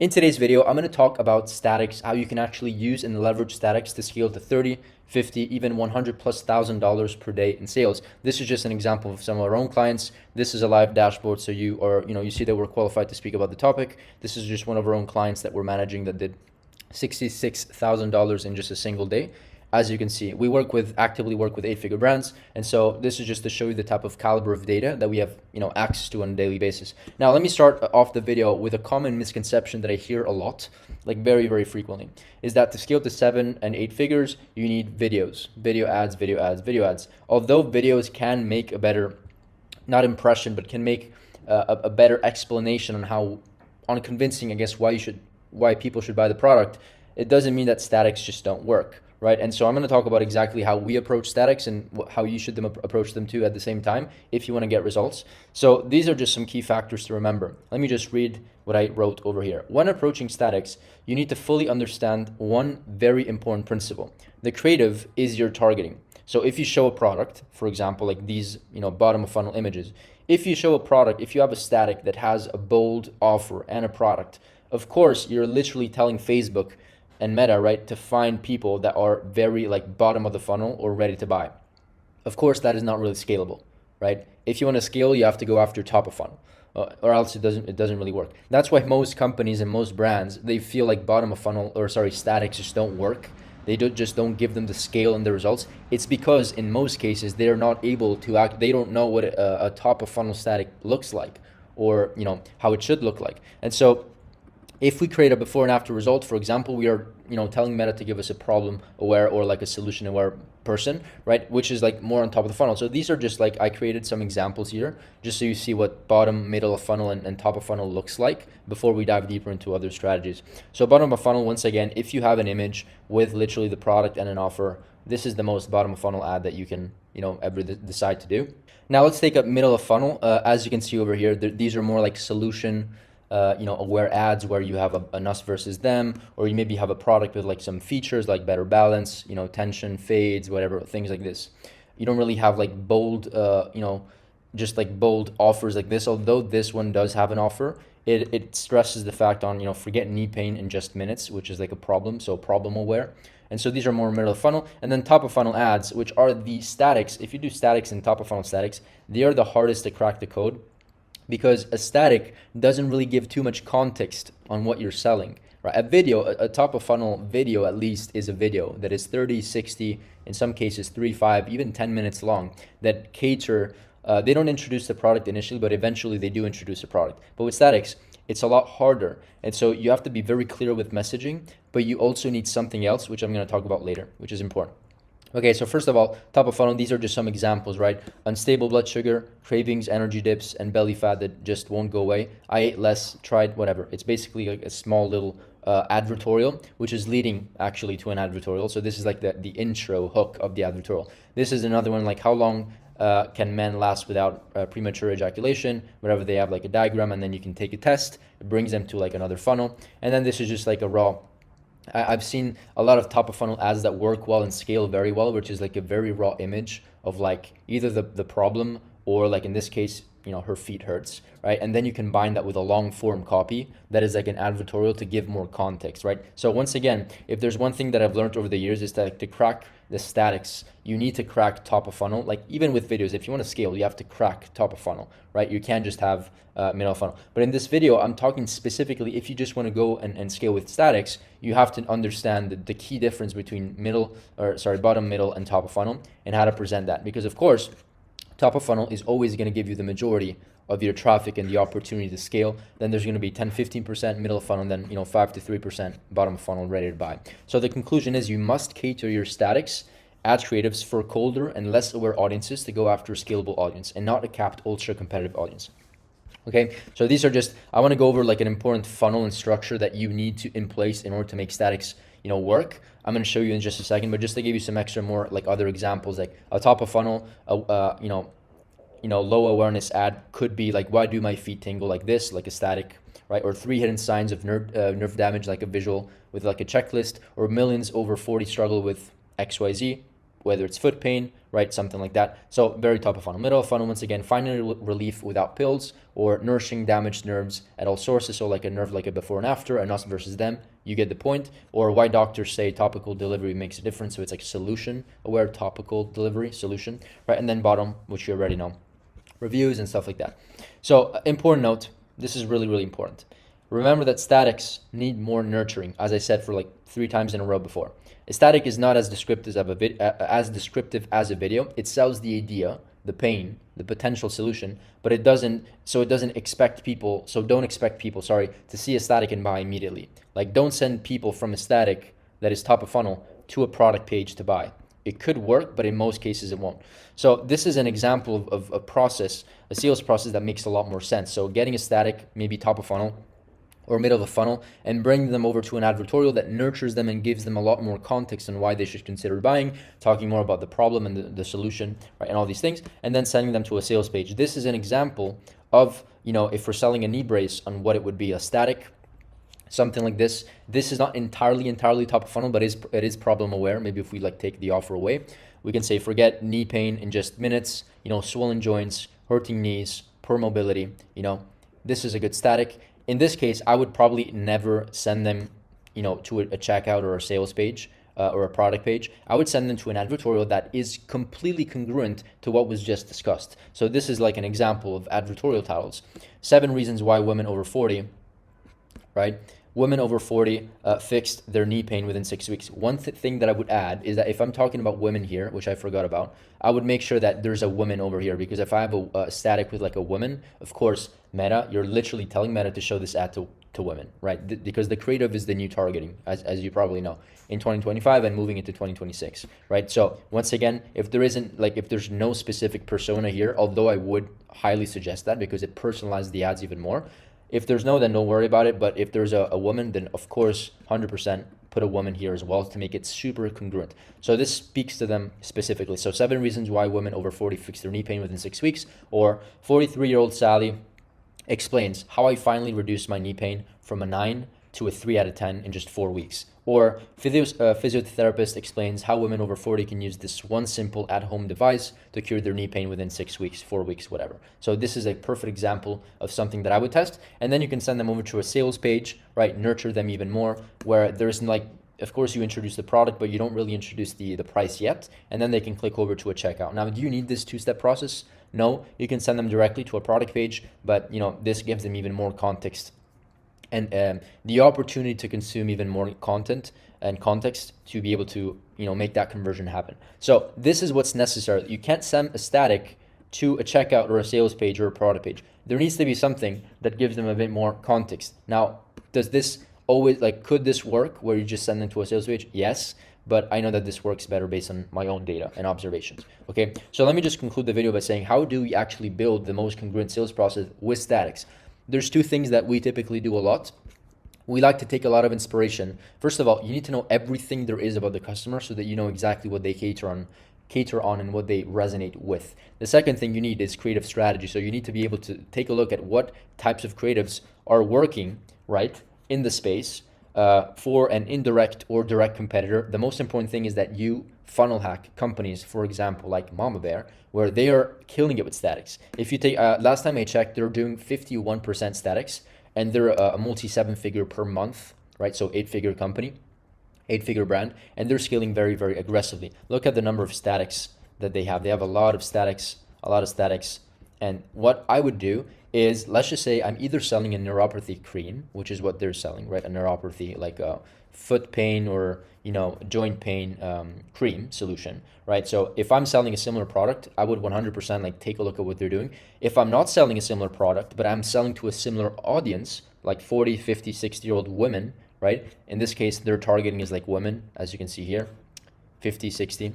In today's video, I'm going to talk about statics, how you can actually use and leverage statics to scale to 30, 50, even 100 plus $1,000 per day in sales. This is just an example of some of our own clients. This is a live dashboard, so you see that we're qualified to speak about the topic. This is just one of our own clients that we're managing that did $66,000 in just a single day. As you can see, we actively work with 8-figure brands. And so this is just to show you the type of caliber of data that we have, access to on a daily basis. Now, let me start off the video with a common misconception that I hear a lot, like very, very frequently, is that to scale to 7 and 8 figures, you need videos, video ads, video ads, video ads. Although videos can make a better, not impression, but can make a better explanation on convincing, I guess, why people should buy the product, it doesn't mean that statics just don't work. Right? And so I'm going to talk about exactly how we approach statics and how you should approach them too at the same time if you want to get results. So these are just some key factors to remember. Let me just read what I wrote over here. When approaching statics, you need to fully understand one very important principle. The creative is your targeting. So if you show a product, for example, like these, bottom of funnel images, if you show a product, if you have a static that has a bold offer and a product, of course, you're literally telling Facebook and Meta, right, to find people that are very like bottom of the funnel or ready to buy. Of course, that is not really scalable, right? If you want to scale, you have to go after top of funnel, or else it doesn't really work. That's why most companies and most brands, they feel like bottom of funnel statics just don't work. They just don't give them the scale and the results. It's because in most cases they're not able to act. They don't know what a top of funnel static looks like, or how it should look like. And so if we create a before and after result, for example, we are telling Meta to give us a problem aware or like a solution aware person, right? Which is like more on top of the funnel. So these are just like, I created some examples here just so you see what bottom, middle of funnel and top of funnel looks like before we dive deeper into other strategies. So bottom of funnel, once again, if you have an image with literally the product and an offer, this is the most bottom of funnel ad that you can ever decide to do. Now let's take up middle of funnel. As you can see over here, these are more like solution aware ads where you have an us versus them, or you maybe have a product with like some features like better balance, tension, fades, whatever, things like this. You don't really have like bold, just like bold offers like this. Although this one does have an offer, it stresses the fact on, forget knee pain in just minutes, which is like a problem. So problem aware. And so these are more middle of funnel. And then top of funnel ads, which are the statics. If you do statics and top of funnel statics, they are the hardest to crack the code, because a static doesn't really give too much context on what you're selling, right? A top of funnel video at least is a video that is 30, 60, in some cases 3, 5, even 10 minutes long, that cater, they don't introduce the product initially, but eventually they do introduce a product. But with statics, it's a lot harder. And so you have to be very clear with messaging, but you also need something else, which I'm going to talk about later, which is important. Okay, so first of all, top of funnel, these are just some examples, right? Unstable blood sugar, cravings, energy dips, and belly fat that just won't go away. I ate less, tried whatever. It's basically like a small little advertorial, which is leading actually to an advertorial. So this is like the intro hook of the advertorial. This is another one, like how long can men last without premature ejaculation, whatever. They have like a diagram, and then you can take a test. It brings them to like another funnel. And then this is just like a raw. I've seen a lot of top of funnel ads that work well and scale very well, which is like a very raw image of like either the problem, or like in this case, her feet hurts, right? And then you combine that with a long form copy that is like an advertorial to give more context, right? So once again, if there's one thing that I've learned over the years, is that to crack the statics, you need to crack top of funnel. Like even with videos, if you want to scale, you have to crack top of funnel, right? You can't just have middle of funnel. But in this video, I'm talking specifically if you just want to go and scale with statics, you have to understand the key difference between bottom, middle, and top of funnel, and how to present that. Because of course, top of funnel is always going to give you the majority of your traffic and the opportunity to scale. Then there's going to be 10-15% middle of funnel, and then 5 to 3% bottom of funnel ready to buy. So the conclusion is you must cater your statics ad creatives for colder and less aware audiences to go after a scalable audience, and not a capped ultra competitive audience. Okay, so these are just, I want to go over like an important funnel and structure that you need to in place in order to make statics work. I'm going to show you in just a second, but just to give you some extra more like other examples, like a top of funnel, low awareness ad could be like, why do my feet tingle, like this, like a static, right? Or 3 hidden signs of nerve damage, like a visual with like a checklist. Or millions over 40 struggle with XYZ, whether it's foot pain, right? Something like that. So very top of funnel. Middle of funnel, once again, finding relief without pills, or nourishing damaged nerves at all sources. So like a nerve, like a before and after, and us versus them. You get the point. Or why doctors say topical delivery makes a difference. So it's like solution aware topical delivery solution, right? And then bottom, which you already know, reviews and stuff like that. So important note, this is really, really important. Remember that statics need more nurturing, as I said for like 3 times in a row before. A static is not as descriptive as a video. It sells the idea, the pain, the potential solution, but it doesn't expect people, don't expect people, to see a static and buy immediately. Like, don't send people from a static that is top of funnel to a product page to buy. It could work, but in most cases it won't. So this is an example of a process, a sales process that makes a lot more sense. So getting a static, maybe top of funnel or middle of the funnel, and bring them over to an advertorial that nurtures them and gives them a lot more context on why they should consider buying, talking more about the problem and the solution, right, and all these things, and then sending them to a sales page. This is an example of, if we're selling a knee brace, on what it would be. A static, something like this. This is not entirely top of funnel, but it is problem aware. Maybe if we take the offer away, we can say forget knee pain in just minutes, swollen joints, hurting knees, poor mobility, this is a good static. In this case, I would probably never send them, to a checkout or a sales page or a product page. I would send them to an advertorial that is completely congruent to what was just discussed. So this is like an example of advertorial titles. 7 reasons why women over 40, right? Women over 40 fixed their knee pain within 6 weeks. One thing that I would add is that if I'm talking about women here, which I forgot about, I would make sure that there's a woman over here, because if I have a static with like a woman, of course, Meta, you're literally telling Meta to show this ad to women, right? Because the creative is the new targeting, as you probably know, in 2025 and moving into 2026, right? So once again, if there's no specific persona here, although I would highly suggest that because it personalizes the ads even more. If there's no, then don't worry about it. But if there's a woman, then of course, 100% put a woman here as well to make it super congruent. So this speaks to them specifically. So 7 reasons why women over 40 fix their knee pain within 6 weeks. Or 43-year-old Sally explains how I finally reduced my knee pain from a 9 to a 3 out of 10 in just 4 weeks. Or physiotherapist explains how women over 40 can use this one simple at-home device to cure their knee pain within 6 weeks, 4 weeks, whatever. So this is a perfect example of something that I would test. And then you can send them over to a sales page, right? Nurture them even more, where there's of course you introduce the product, but you don't really introduce the price yet. And then they can click over to a checkout. Now, do you need this 2-step process? No, you can send them directly to a product page, but this gives them even more context and the opportunity to consume even more content and context to be able to make that conversion happen. So this is what's necessary. You can't send a static to a checkout or a sales page or a product page. There needs to be something that gives them a bit more context. Now, does this always could this work where you just send them to a sales page? Yes, but I know that this works better based on my own data and observations. Okay, so let me just conclude the video by saying, how do we actually build the most congruent sales process with statics? There's 2 things that we typically do a lot. We like to take a lot of inspiration. First of all, you need to know everything there is about the customer so that you know exactly what they cater on and what they resonate with. The second thing you need is creative strategy. So you need to be able to take a look at what types of creatives are working, right, in the space for an indirect or direct competitor. The most important thing is that you funnel hack companies, for example, like Mama Bear, where they are killing it with statics. If you take, last time I checked, they're doing 51% statics, and they're a multi 7-figure per month, right? So 8-figure company, 8-figure brand, and they're scaling very, very aggressively. Look at the number of statics that they have. They have a lot of statics. And what I would do is, let's just say I'm either selling a neuropathy cream, which is what they're selling, right? A neuropathy, like a foot pain or joint pain cream solution, right? So if I'm selling a similar product, I would 100% take a look at what they're doing. If I'm not selling a similar product, but I'm selling to a similar audience, like 40, 50, 60-year-old women, right? In this case, their targeting is women, as you can see here, 50, 60,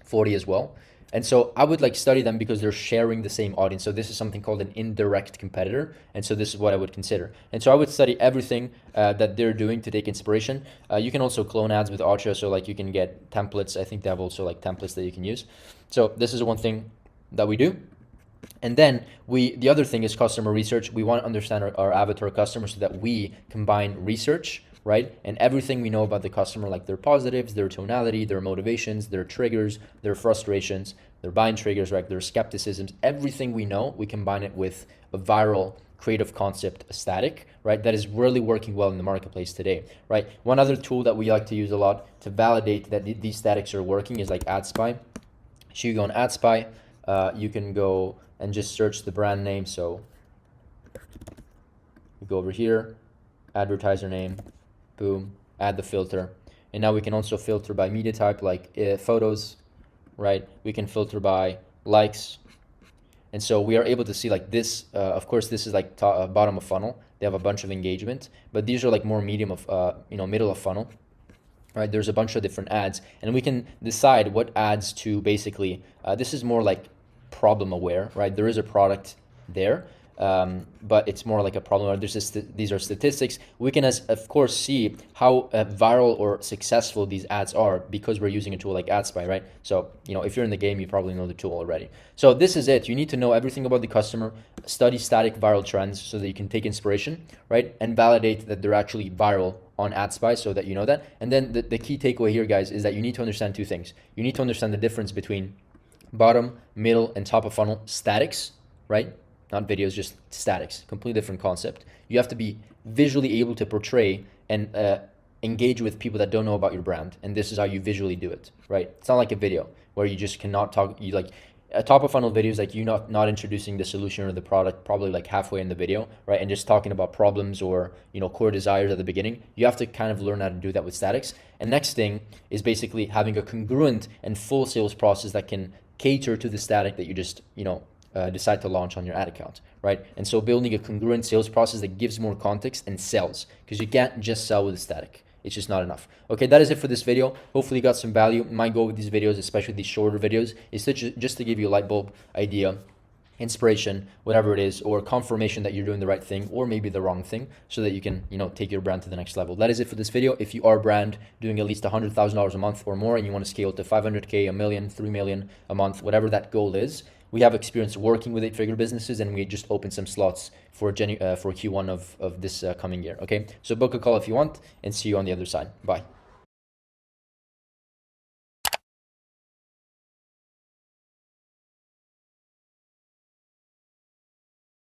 40 as well. And so I would study them because they're sharing the same audience. So this is something called an indirect competitor. And so this is what I would consider. And so I would study everything that they're doing to take inspiration. You can also clone ads with Autria. So you can get templates. I think they have also templates that you can use. So this is one thing that we do. And then the other thing is customer research. We want to understand our avatar customers so that we combine research, right? And everything we know about the customer, like their positives, their tonality, their motivations, their triggers, their frustrations, their buying triggers, right? Their skepticisms, everything we know, we combine it with a viral creative concept, a static, right? That is really working well in the marketplace today, right? One other tool that we like to use a lot to validate that these statics are working is like AdSpy. So you go on AdSpy, you can go and just search the brand name. So you go over here, advertiser name, boom, add the filter. And now we can also filter by media type, like photos, right? We can filter by likes. And so we are able to see like this, of course, this is like bottom of funnel. They have a bunch of engagement, but these are like more medium of, middle of funnel, right? There's a bunch of different ads, and we can decide what ads to basically, this is more like problem aware, right? There is a product there, but it's more like a problem aware. These are statistics. We can, of course, see how viral or successful these ads are because we're using a tool like AdSpy, right? So, if you're in the game, you probably know the tool already. So this is it. You need to know everything about the customer, study static viral trends so that you can take inspiration, right? And validate that they're actually viral on AdSpy so that you know that. And then the key takeaway here, guys, is that you need to understand two things. You need to understand the difference between bottom, middle, and top of funnel statics, right? Not videos, just statics, completely different concept. You have to be visually able to portray and engage with people that don't know about your brand. And this is how you visually do it, right? It's not like a video where you just cannot talk. You like a top of funnel video is like you not introducing the solution or the product probably like halfway in the video, right? And just talking about problems or, core desires at the beginning. You have to kind of learn how to do that with statics. And next thing is basically having a congruent and full sales process that can cater to the static that you just, decide to launch on your ad account, right? And so building a congruent sales process that gives more context and sells, because you can't just sell with a static. It's just not enough. Okay, that is it for this video. Hopefully you got some value. My goal with these videos, especially these shorter videos, is just to give you a light bulb idea, inspiration, whatever it is, or confirmation that you're doing the right thing or maybe the wrong thing so that you can, take your brand to the next level. That is it for this video. If you are a brand doing at least $100,000 a month or more and you want to scale to 500K, a million, 3 million a month, whatever that goal is, we have experience working with 8-figure businesses, and we just opened some slots for Q1 of this coming year. Okay, so book a call if you want, and see you on the other side. Bye.